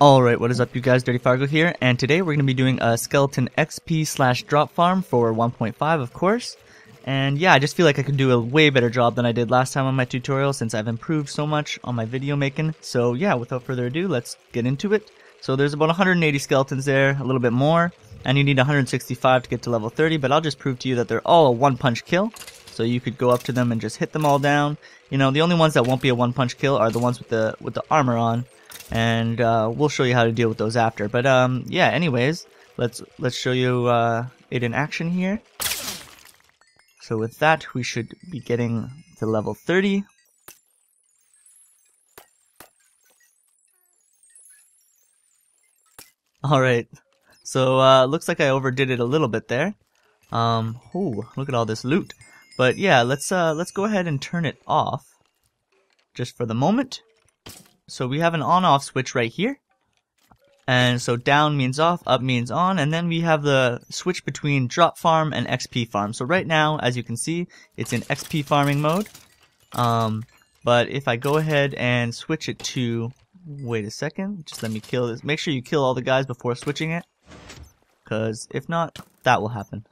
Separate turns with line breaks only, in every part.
Alright, what is up you guys, Dirty Fargo here, and today we're going to be doing a skeleton XP / drop farm for 1.5 of course. And yeah, I just feel like I could do a way better job than I did last time on my tutorial since I've improved so much on my video making. So yeah, without further ado, let's get into it. So there's about 180 skeletons there, a little bit more, and you need 165 to get to level 30, but I'll just prove to you that they're all a one-punch kill. So you could go up to them and just hit them all down. You know, the only ones that won't be a one-punch kill are the ones with the armor on. And we'll show you how to deal with those after. But yeah, anyways, let's show you it in action here. So with that, we should be getting to level 30. Alright, so looks like I overdid it a little bit there. Oh, look at all this loot. But yeah, let's go ahead and turn it off just for the moment. So we have an on-off switch right here, and so down means off, up means on, and then we have the switch between drop farm and XP farm. So right now, as you can see, it's in XP farming mode, but if I go ahead and switch it to, wait a second, just let me kill this, make sure you kill all the guys before switching it, because if not, that will happen.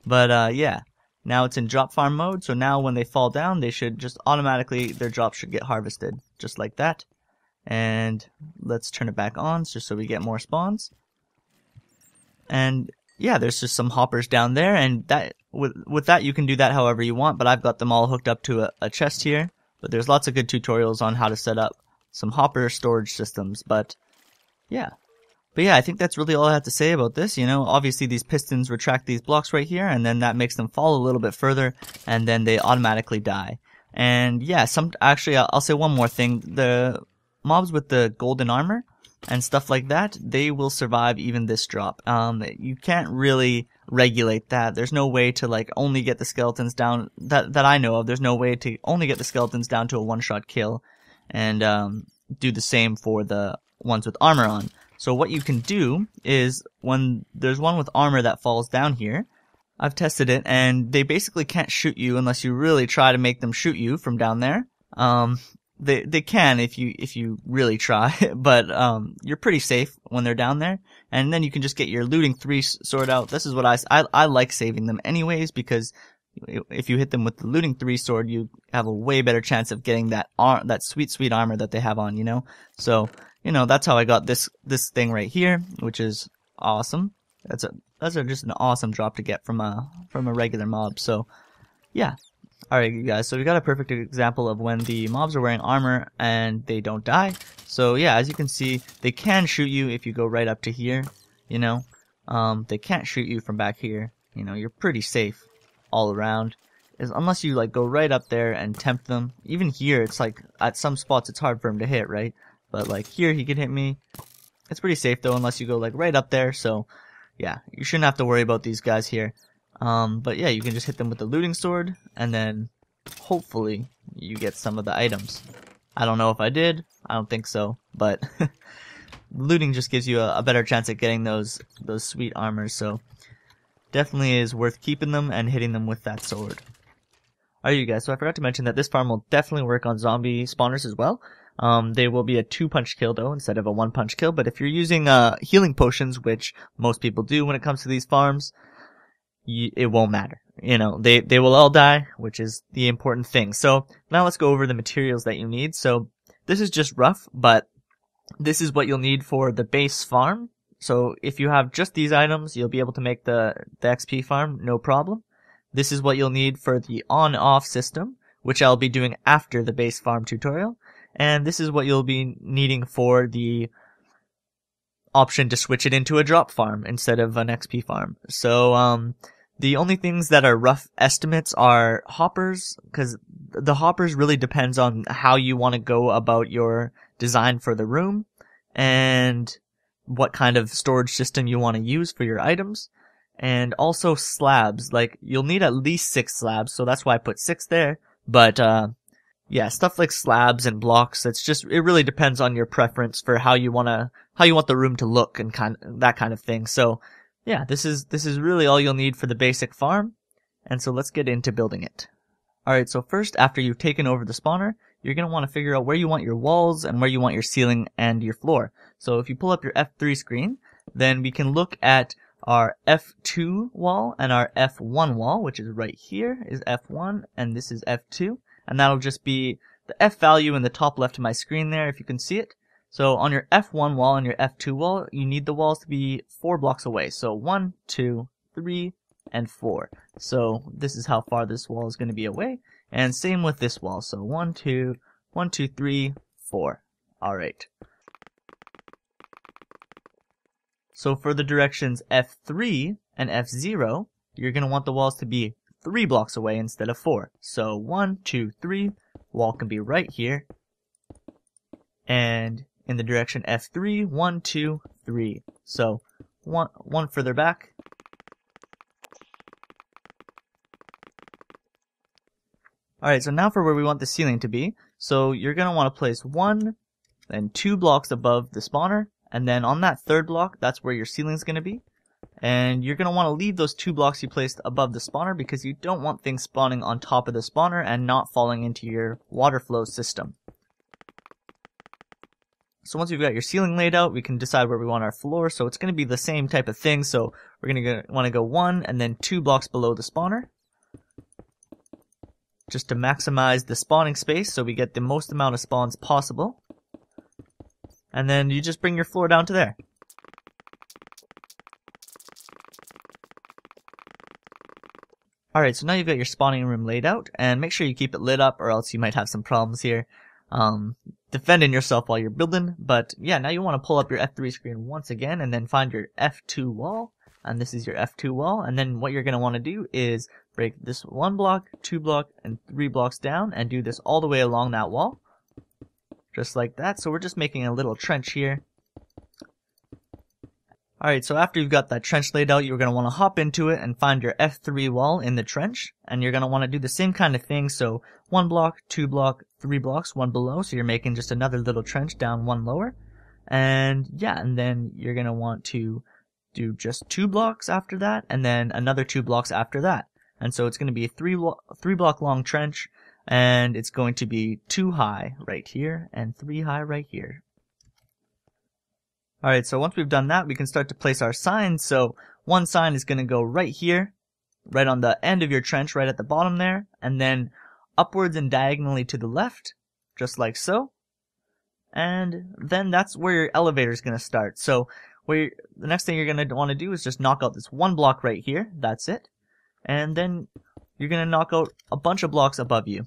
But yeah. Now it's in drop farm mode, so now when they fall down, they should just automatically, their drops should get harvested, just like that. And let's turn it back on, just so we get more spawns. And yeah, there's just some hoppers down there, and that with that you can do that however you want, but I've got them all hooked up to a chest here. But there's lots of good tutorials on how to set up some hopper storage systems, but yeah. But yeah, I think that's really all I have to say about this. You know, obviously these pistons retract these blocks right here, and then that makes them fall a little bit further, and then they automatically die. And yeah, actually, I'll say one more thing. The mobs with the golden armor and stuff like that, they will survive even this drop. You can't really regulate that. There's no way to like only get the skeletons down, that I know of. There's no way to only get the skeletons down to a one-shot kill, and do the same for the ones with armor on. So what you can do is, when there's one with armor that falls down here, I've tested it, and they basically can't shoot you unless you really try to make them shoot you from down there. They can if you really try, but you're pretty safe when they're down there. And then you can just get your looting 3 sword out. This is what I like saving them anyways, because if you hit them with the looting 3 sword, you have a way better chance of getting that sweet armor that they have on, you know. So you know, that's how I got this thing right here, which is awesome. That's just an awesome drop to get from a regular mob. So yeah. Alright you guys, so we got a perfect example of when the mobs are wearing armor and they don't die. So yeah, as you can see, they can shoot you if you go right up to here, you know. They can't shoot you from back here. You know, you're pretty safe all around. Unless you like go right up there and tempt them. Even here, it's like at some spots it's hard for him to hit, right? But like here, he can hit me. It's pretty safe though, unless you go like right up there. So yeah, you shouldn't have to worry about these guys here. But yeah, you can just hit them with the looting sword, and then hopefully you get some of the items. I don't know if I did. I don't think so. But looting just gives you a better chance at getting those sweet armors. So definitely is worth keeping them and hitting them with that sword. Alright you guys, so I forgot to mention that this farm will definitely work on zombie spawners as well. They will be a 2-punch kill though, instead of a 1-punch kill, but if you're using healing potions, which most people do when it comes to these farms, it won't matter. You know, they will all die, which is the important thing. So now let's go over the materials that you need. So this is just rough, but this is what you'll need for the base farm. So if you have just these items, you'll be able to make the XP farm, no problem. This is what you'll need for the on-off system, which I'll be doing after the base farm tutorial. And this is what you'll be needing for the option to switch it into a drop farm instead of an XP farm. So, the only things that are rough estimates are hoppers, because the hoppers really depends on how you want to go about your design for the room, and what kind of storage system you want to use for your items. And also slabs, like, you'll need at least 6 slabs, so that's why I put 6 there, but, yeah, stuff like slabs and blocks, it really depends on your preference for how you want the room to look and that kind of thing. So, yeah, this is really all you'll need for the basic farm. And so let's get into building it. Alright, so first, after you've taken over the spawner, you're going to want to figure out where you want your walls and where you want your ceiling and your floor. So if you pull up your F3 screen, then we can look at our F2 wall and our F1 wall, which is right here is F1 and this is F2. And that'll just be the F value in the top left of my screen there, if you can see it. So on your F1 wall and your F2 wall, you need the walls to be 4 blocks away. So 1, 2, 3, and 4. So this is how far this wall is going to be away. And same with this wall. So 1, 2, 3, 4. Alright. So for the directions F3 and F0, you're going to want the walls to be 3 blocks away instead of 4. So 1, 2, 3, wall can be right here. And in the direction F3, 1, 2, 3. So one further back. Alright, so now for where we want the ceiling to be. So you're going to want to place 1, then 2 blocks above the spawner, and then on that 3rd block, that's where your ceiling is going to be. And you're going to want to leave those 2 blocks you placed above the spawner because you don't want things spawning on top of the spawner and not falling into your water flow system. So once we've got your ceiling laid out, we can decide where we want our floor. So it's going to be the same type of thing. So we're going to want to go 1 and then 2 blocks below the spawner, just to maximize the spawning space so we get the most amount of spawns possible. And then you just bring your floor down to there. Alright, so now you've got your spawning room laid out, and make sure you keep it lit up or else you might have some problems here. Defending yourself while you're building, but yeah, now you want to pull up your F3 screen once again and then find your F2 wall, and this is your F2 wall, and then what you're going to want to do is break this 1 block, 2 block, and 3 blocks down and do this all the way along that wall. Just like that. So we're just making a little trench here. Alright, so after you've got that trench laid out, you're going to want to hop into it and find your F3 wall in the trench. And you're going to want to do the same kind of thing. So 1 block, 2 block, 3 blocks, 1 below. So you're making just another little trench down 1 lower. And yeah, and then you're going to want to do just 2 blocks after that. And then another 2 blocks after that. And so it's going to be a 3 block long trench. And it's going to be 2 high right here and 3 high right here. Alright, so once we've done that, we can start to place our signs. So one sign is going to go right here, right on the end of your trench, right at the bottom there, and then upwards and diagonally to the left, just like so. And then that's where your elevator is going to start. So the next thing you're going to want to do is just knock out this 1 block right here. That's it. And then you're going to knock out a bunch of blocks above you.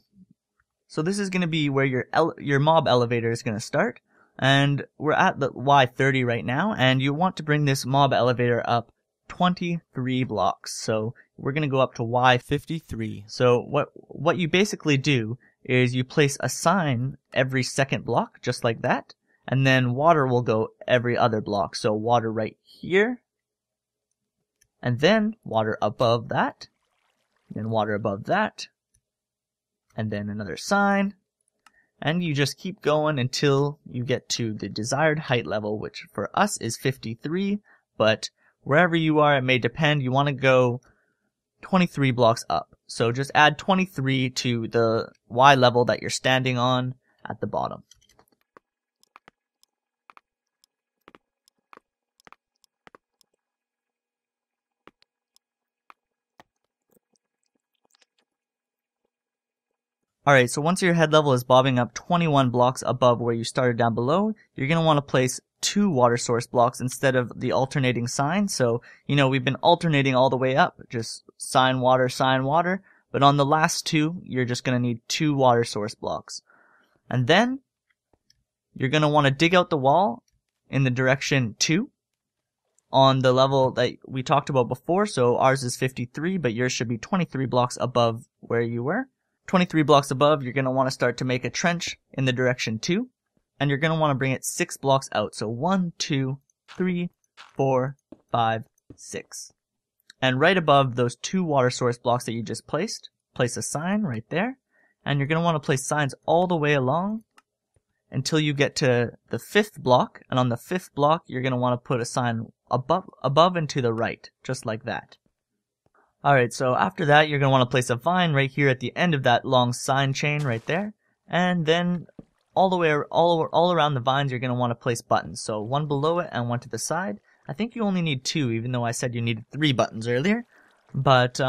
So this is going to be where your mob elevator is going to start. And we're at the Y30 right now, and you want to bring this mob elevator up 23 blocks. So we're going to go up to Y53. So what you basically do is you place a sign every 2nd block, just like that, and then water will go every other block. So water right here, and then water above that, then water above that, and then another sign. And you just keep going until you get to the desired height level, which for us is 53, but wherever you are, it may depend. You want to go 23 blocks up. So just add 23 to the Y level that you're standing on at the bottom. Alright, so once your head level is bobbing up 21 blocks above where you started down below, you're going to want to place 2 water source blocks instead of the alternating sign. So, we've been alternating all the way up, just sign water, but on the last 2, you're just going to need 2 water source blocks. And then, you're going to want to dig out the wall in the direction 2 on the level that we talked about before. So ours is 53, but yours should be 23 blocks above where you were. 23 blocks above, you're going to want to start to make a trench in the direction 2, and you're going to want to bring it 6 blocks out. So 1, 2, 3, 4, 5, 6. And right above those 2 water source blocks that you just placed, place a sign right there, and you're going to want to place signs all the way along until you get to the 5th block, and on the 5th block, you're going to want to put a sign above and to the right, just like that. Alright, so after that, you're going to want to place a vine right here at the end of that long sign chain right there. And then all the way all around the vines, you're going to want to place buttons. So one below it and one to the side. I think you only need 2, even though I said you needed 3 buttons earlier. But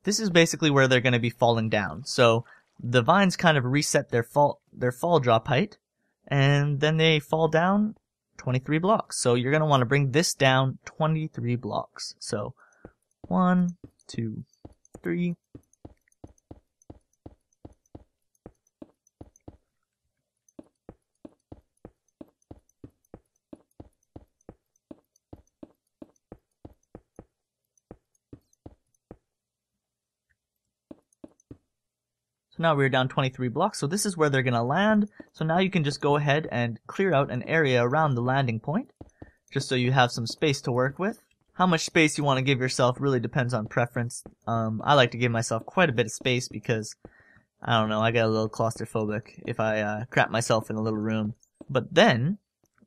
this is basically where they're going to be falling down. So the vines kind of reset their fall drop height, and then they fall down 23 blocks. So you're going to want to bring this down 23 blocks. So 1, 2, 3. Now we're down 23 blocks, so this is where they're going to land. So now you can just go ahead and clear out an area around the landing point, just so you have some space to work with. How much space you want to give yourself really depends on preference. I like to give myself quite a bit of space because, I don't know, I get a little claustrophobic if I crap myself in a little room. But then,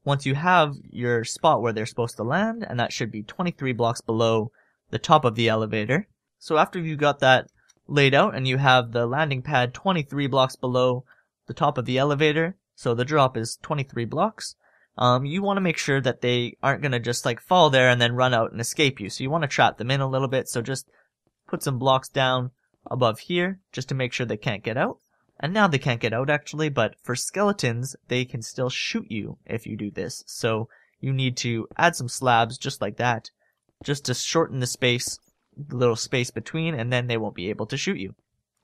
once you have your spot where they're supposed to land, and that should be 23 blocks below the top of the elevator. So after you've got that laid out and you have the landing pad 23 blocks below the top of the elevator, so the drop is 23 blocks, you want to make sure that they aren't going to just like fall there and then run out and escape you. So you want to trap them in a little bit, so just put some blocks down above here just to make sure they can't get out. And now they can't get out actually, but for skeletons they can still shoot you if you do this. So you need to add some slabs just like that, just to shorten the space, the little space between, and then they won't be able to shoot you.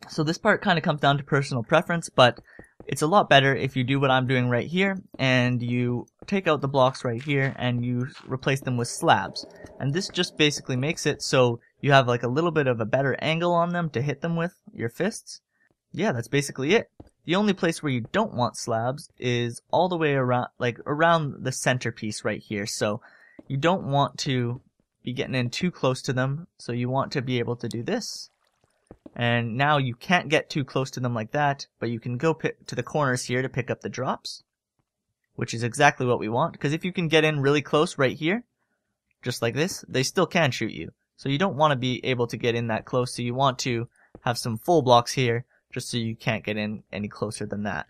So this part kind of comes down to personal preference, but it's a lot better if you do what I'm doing right here, and you take out the blocks right here and you replace them with slabs. And this just basically makes it so you have like a little bit of a better angle on them to hit them with your fists. Yeah, that's basically it. The only place where you don't want slabs is all the way around, like around the centerpiece right here. So you don't want to be getting in too close to them, so you want to be able to do this. And now you can't get too close to them like that, but you can go to the corners here to pick up the drops, which is exactly what we want, because if you can get in really close right here, just like this, they still can shoot you. So you don't want to be able to get in that close, so you want to have some full blocks here, just so you can't get in any closer than that.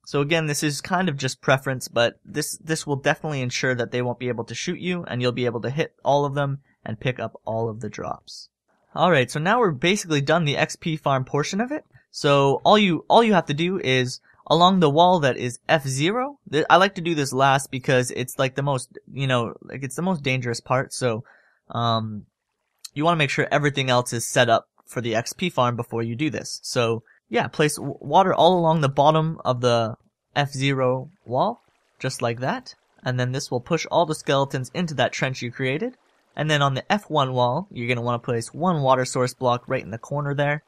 So again, this is kind of just preference, but this will definitely ensure that they won't be able to shoot you, and you'll be able to hit all of them and pick up all of the drops. Alright, so now we're basically done the XP farm portion of it. So all you have to do is along the wall that is F0. I like to do this last because it's like the most, like it's the most dangerous part. So you want to make sure everything else is set up for the XP farm before you do this. So yeah, place water all along the bottom of the F0 wall, just like that. And then this will push all the skeletons into that trench you created. And then on the F1 wall, you're going to want to place one water source block right in the corner there.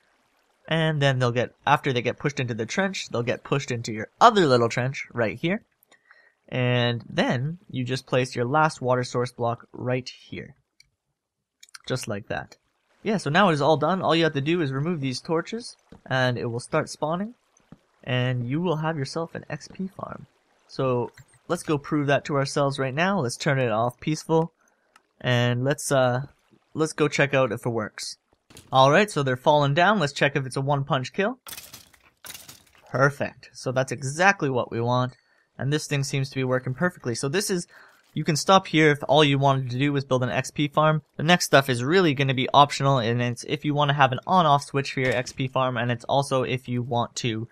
And then after they get pushed into the trench, they'll get pushed into your other little trench right here. And then you just place your last water source block right here. Just like that. Yeah, so now it is all done. All you have to do is remove these torches, and it will start spawning, and you will have yourself an XP farm. So let's go prove that to ourselves right now. Let's turn it off peaceful, and let's go check out if it works. Alright, so they're falling down. Let's check if it's a one-punch kill. Perfect. So that's exactly what we want, and this thing seems to be working perfectly. So this is... You can stop here if all you wanted to do was build an XP farm. The next stuff is really going to be optional, and it's if you want to have an on-off switch for your XP farm, and it's also if you want to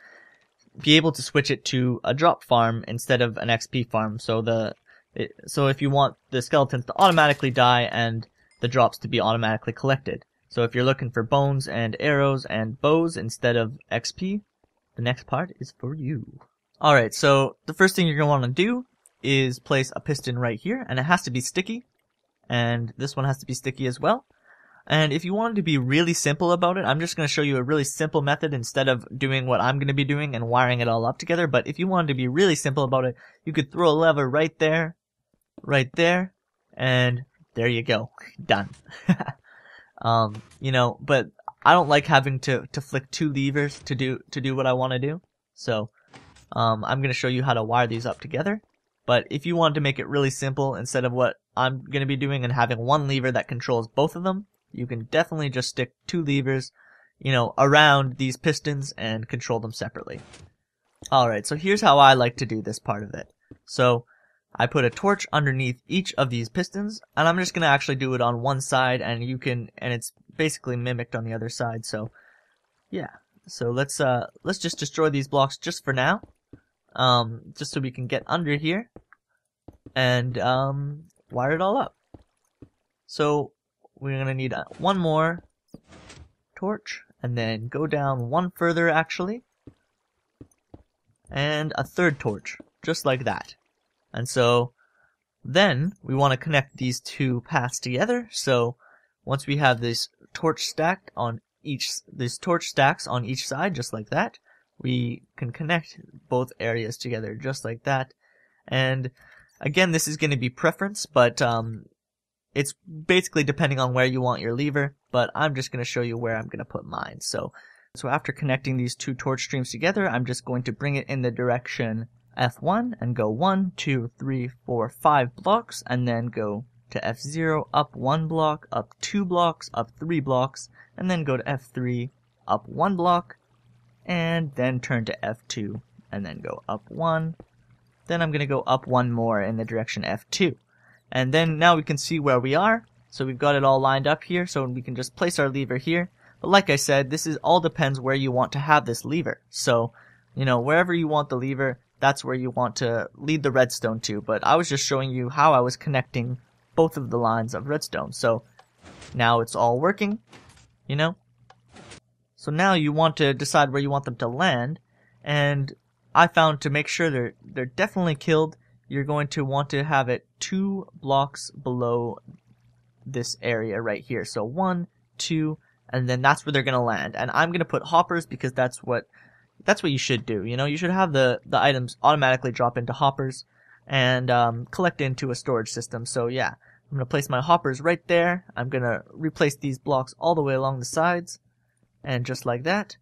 be able to switch it to a drop farm instead of an XP farm. So if you want the skeletons to automatically die and the drops to be automatically collected. So if you're looking for bones and arrows and bows instead of XP, the next part is for you. Alright, so the first thing you're going to want to do is place a piston right here, and it has to be sticky, and this one has to be sticky as well. And if you wanted to be really simple about it, I'm just going to show you a really simple method instead of doing what I'm going to be doing and wiring it all up together. But if you wanted to be really simple about it, you could throw a lever right there, and there you go, done. But I don't like having to flick 2 levers to do what I want to do. So I'm going to show you how to wire these up together. But if you want to make it really simple, instead of what I'm going to be doing and having one lever that controls both of them, you can definitely just stick 2 levers, around these pistons and control them separately. Alright, so here's how I like to do this part of it. So I put a torch underneath each of these pistons, and I'm just gonna actually do it on one side, and it's basically mimicked on the other side. So yeah, so let's just destroy these blocks just for now, just so we can get under here and wire it all up. So we're gonna need one more torch, and then go down one further actually, and a third torch, just like that. And so then we want to connect these two paths together. So once we have this torch stacked on these torch stacks on each side, just like that, we can connect both areas together just like that. And again, this is going to be preference, but it's basically depending on where you want your lever, but I'm just going to show you where I'm going to put mine. So after connecting these two torch streams together, I'm just going to bring it in the direction F1 and go 1, 2, 3, 4, 5 blocks, and then go to F0, up 1 block, up 2 blocks, up 3 blocks, and then go to F3, up 1 block, and then turn to F2, and then go up 1. Then I'm going to go up 1 more in the direction F2. And then now we can see where we are. So we've got it all lined up here, so we can just place our lever here. But like I said, this is all depends where you want to have this lever. So, you know, wherever you want the lever, that's where you want to lead the redstone to. But I was just showing you how I was connecting both of the lines of redstone. So now it's all working, you know. So now you want to decide where you want them to land. And I found to make sure they're definitely killed, you're going to want to have it 2 blocks below this area right here. So 1, 2, and then that's where they're going to land. And I'm going to put hoppers because that's what you should do. You know, you should have the items automatically drop into hoppers and collect into a storage system. So yeah, I'm going to place my hoppers right there. I'm going to replace these blocks all the way along the sides, and just like that.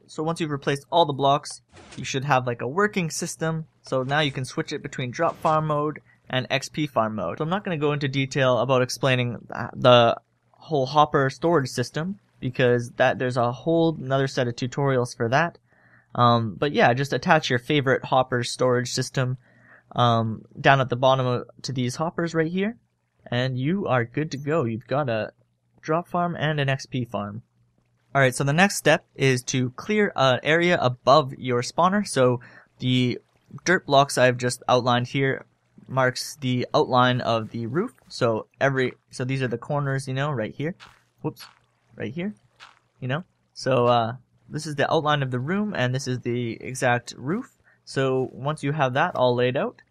So once you've replaced all the blocks, you should have like a working system. So now you can switch it between drop farm mode and XP farm mode. So I'm not going to go into detail about explaining the whole hopper storage system, because there's a whole another set of tutorials for that. But yeah, just attach your favorite hopper storage system down at the bottom to these hoppers right here, and you are good to go. You've got a drop farm and an XP farm. Alright, so the next step is to clear an area above your spawner. So the dirt blocks I've just outlined here marks the outline of the roof. So these are the corners, you know, right here. Whoops. Right here, you know. So this is the outline of the room, and this is the exact roof. So once you have that all laid out,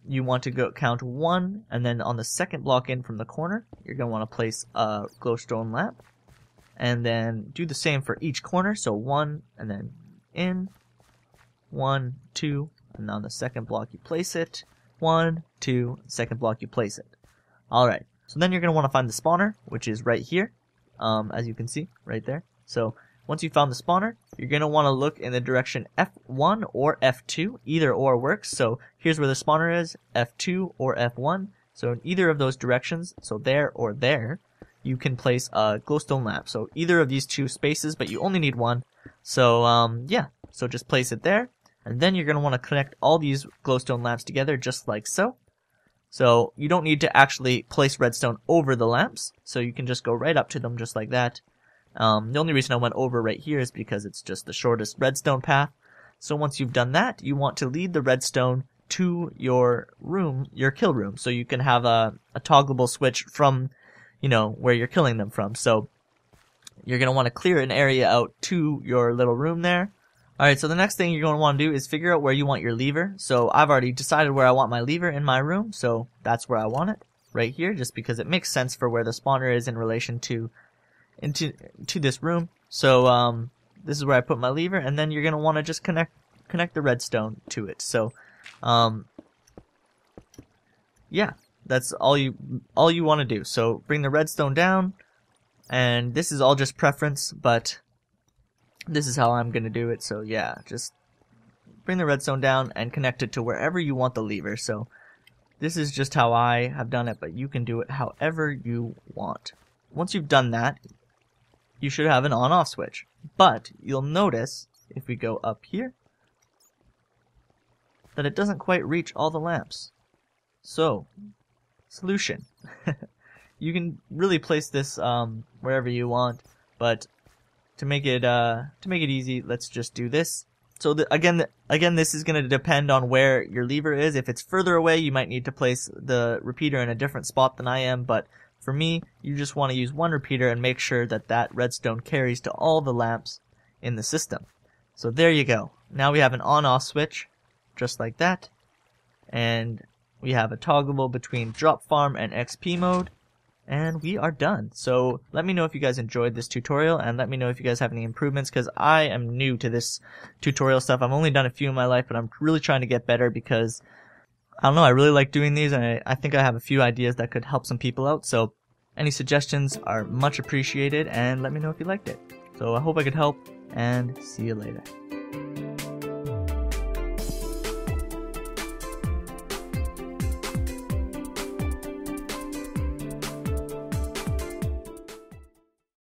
you want to go count 1, and then on the second block in from the corner, you're going to want to place a glowstone lamp. And then do the same for each corner. So 1, and then in, 1, 2, and on the second block you place it. 1, 2, second block you place it. Alright, so then you're going to want to find the spawner, which is right here, as you can see, right there. So once you found the spawner, you're going to want to look in the direction F1 or F2, either or works. So here's where the spawner is, F2 or F1. So in either of those directions, so there or there, you can place a glowstone lamp. So either of these two spaces, but you only need one. So yeah, so just place it there, and then you're going to want to connect all these glowstone lamps together just like so. So you don't need to actually place redstone over the lamps, so you can just go right up to them just like that. The only reason I went over right here is because it's just the shortest redstone path. So once you've done that, you want to lead the redstone to your room, your kill room, so you can have a toggleable switch from, you know, where you're killing them from. So you're going to want to clear an area out to your little room there. Alright, so the next thing you're going to want to do is figure out where you want your lever. So I've already decided where I want my lever in my room, so that's where I want it, right here, just because it makes sense for where the spawner is in relation to this room. So this is where I put my lever, and then you're going to want to just connect the redstone to it. So yeah, that's all you want to do. So bring the redstone down, and this is all just preference, but this is how I'm going to do it. So yeah, just bring the redstone down and connect it to wherever you want the lever. So this is just how I have done it, but you can do it however you want. Once you've done that, you should have an on-off switch. But you'll notice, if we go up here, that it doesn't quite reach all the lamps. So, solution. You can really place this wherever you want, but to make it easy, let's just do this. So again, this is going to depend on where your lever is. If it's further away, you might need to place the repeater in a different spot than I am, but for me, you just want to use one repeater and make sure that that redstone carries to all the lamps in the system. So there you go. Now we have an on-off switch, just like that, and we have a toggleable between drop farm and XP mode, and we are done. So let me know if you guys enjoyed this tutorial, and let me know if you guys have any improvements, because I am new to this tutorial stuff. I've only done a few in my life, but I'm really trying to get better because, I don't know, I really like doing these, and I think I have a few ideas that could help some people out. So any suggestions are much appreciated, and let me know if you liked it. So I hope I could help, and see you later.